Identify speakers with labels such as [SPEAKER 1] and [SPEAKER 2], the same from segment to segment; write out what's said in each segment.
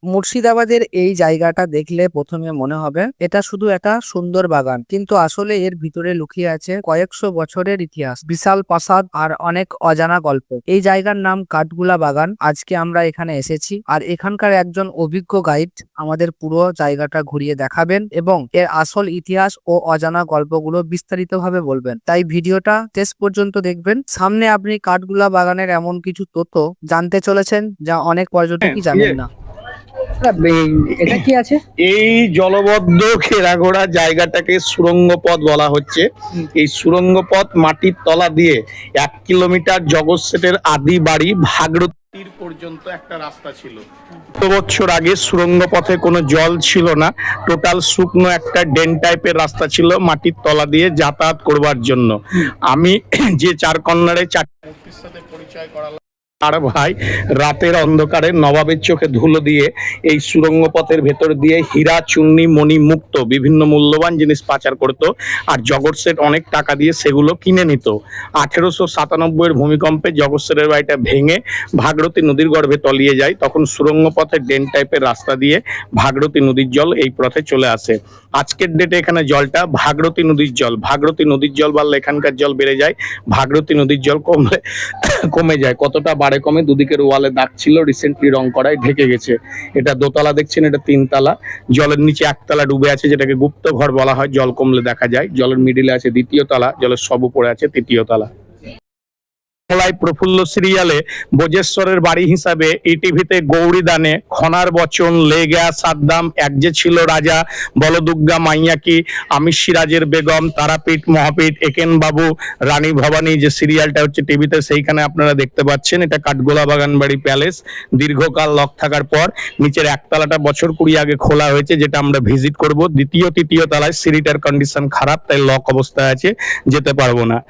[SPEAKER 1] মুর্শিদাবাদের এই জায়গাটা দেখলে প্রথমে মনে হবে এটা শুধু একটা সুন্দর বাগান, কিন্তু আসলে এর ভিতরে লুকিয়ে আছে কয়েকশো বছরের ইতিহাস, বিশাল প্রাসাদ আর অনেক অজানা গল্প। এই জায়গার নাম কাঠগুলা বাগান। আজকে আমরা এখানে এসেছি আর এখানকার একজন অভিজ্ঞ গাইড আমাদের পুরো জায়গাটা ঘুরিয়ে দেখাবেন এবং এর আসল ইতিহাস ও অজানা গল্পগুলো বিস্তারিতভাবে বলবেন। তাই ভিডিওটা শেষ পর্যন্ত দেখবেন। সামনে আপনি কাঠগুলা বাগানের এমন কিছু তথ্য জানতে চলেছেন যা অনেক পর্যটকই জানেন না। এটা কি আছে?
[SPEAKER 2] এই জলবদ্ধ ঘেরাঘোড়া জায়গাটাকে সুড়ঙ্গ পথ বলা হচ্ছে। এই সুড়ঙ্গ পথ মাটির তলা দিয়ে 1 কিলোমিটার জগৎ সেটের আদি বাড়ি ভাগীরথীর পর্যন্ত একটা রাস্তা ছিল। 2 বছর আগে সুড়ঙ্গ পথে কোনো জল ছিল না, টোটাল শুকনো একটা ড্রেন টাইপের রাস্তা ছিল মাটির তলা দিয়ে যাতায়াত করবার জন্য। আমি যে চার কর্নারে চারটি মূর্তির সাথে পরিচয় করালাম, আর ভাই রাতের অন্ধকারে নবাবের চোখে ধুলো দিয়ে এই সুড়ঙ্গ পথের ভেতর দিয়ে হীরা, চুন্নি, মণি মুক্ত বিভিন্ন মূল্যবান জিনিস পাচার করত, আর জগৎ সেট অনেক টাকা দিয়ে সেগুলো কিনে নিত। 1897 ভূমিকম্পে জগৎ সেটের বাড়িটা ভেঙে ভাগীরথী নদীর গর্ভে তলিয়ে যায়। তখন সুড়ঙ্গ পথের ড্রেন টাইপের রাস্তা দিয়ে ভাগীরথী নদীর জল এই পথে চলে আসে। আজকের ডেটে এখানে জলটা ভাগীরথী নদীর জল। ভাগীরথী নদীর জল বাড়লে এখানকার জল বেড়ে যায়, ভাগীরথী নদীর জল কমলে কমে যায়। কতটা বাড়ে কমে দুদিকের ওয়ালে দাগ ছিল, রিসেন্টলি রং করায় ঢেকে গেছে। এটা দোতলা দেখছেন, এটা 3 তলা। জলের নিচে 1 তলা ডুবে আছে, যেটাকে গুপ্ত ঘর বলা হয়। জল কমলে দেখা যায়। জলের মিডিলে আছে 2য় তলা, জলের সব উপরে আছে 3য় তলা। প্রফুল্ল সিরিয়ালে ভোজেশ্বরের বাড়ি হিসাবে ইটিভিতে গৌরী দানে, খনার বচন, লেগা, সাদ্দাম, এক যে ছিল রাজা, বলদুর্গা, মাইয়াকি, আমির সিরাজের বেগম, তারাপীঠ, মহাপীঠ, একেন বাবু, রানী ভবানী, যে সিরিয়ালটা হচ্ছে টিভিতে, সেইখানে আপনারা দেখতে পাচ্ছেন। এটা কাঠগোলা বাগান বাড়ি প্যালেস। দীর্ঘকাল লক থাকার পর নিচের 1 তলাটা বছর 20 আগে খোলা হয়েছে, যেটা আমরা ভিজিট করব। 2য় 3য় তলায় সিঁড়িটার কন্ডিশন খারাপ, তাই লক অবস্থায় আছে, যেতে পারবো না।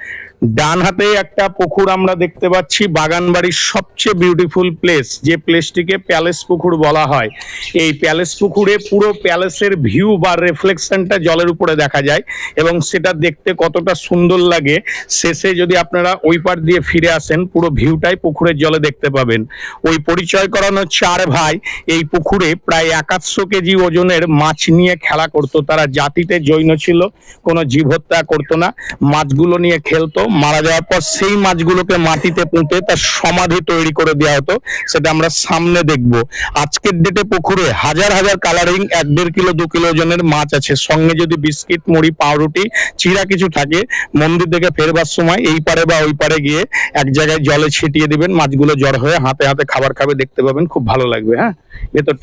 [SPEAKER 2] ডান হাতে একটা পুকুর আমরা দেখতে পাচ্ছি, বাগান বাড়ির সবচেয়ে বিউটিফুল প্লেস, যে প্লেসটিকে প্যালেস পুকুর বলা হয়। এই প্যালেস পুকুরে পুরো প্যালেসের ভিউ বা রিফ্লেকশনটা জলের উপরে দেখা যায় এবং সেটা দেখতে কতটা সুন্দর লাগে। শেষে যদি আপনারা ওই পার দিয়ে ফিরে আসেন, পুরো ভিউটাই পুকুরের জলে দেখতে পাবেন। ওই পরিচয় করানো 4 ভাই এই পুকুরে প্রায় 150 কেজি ওজনের মাছ নিয়ে খেলা করতো। তারা জাতিতে জৈন ছিল, কোনো জীব হত্যা করতো না, মাছগুলো নিয়ে খেলতো। মারা যাওয়ার পর সেই মাছগুলোকে মাটিতে পুঁতে তার সমাধি তৈরি করে দেওয়া হতো, সেটা আমরা সামনে দেখব। আজকের ডেটে পুকুরে হাজার হাজার কালারিং 1-1.5 কিলো 2 কিলো ওজনের মাছ আছে। সঙ্গে যদি বিস্কিট, মুড়ি, পাউরুটি, চিড়া কিছু থাকে, মন্দির থেকে ফেরবার সময় এই পারে বা ওই পারে গিয়ে এক জায়গায় জলে ছিটিয়ে দিবেন, মাছগুলো জড় হয়ে হাতে হাতে খাবার খাবে, দেখতে পাবেন, খুব ভালো লাগবে। হ্যাঁ, ভেতরটা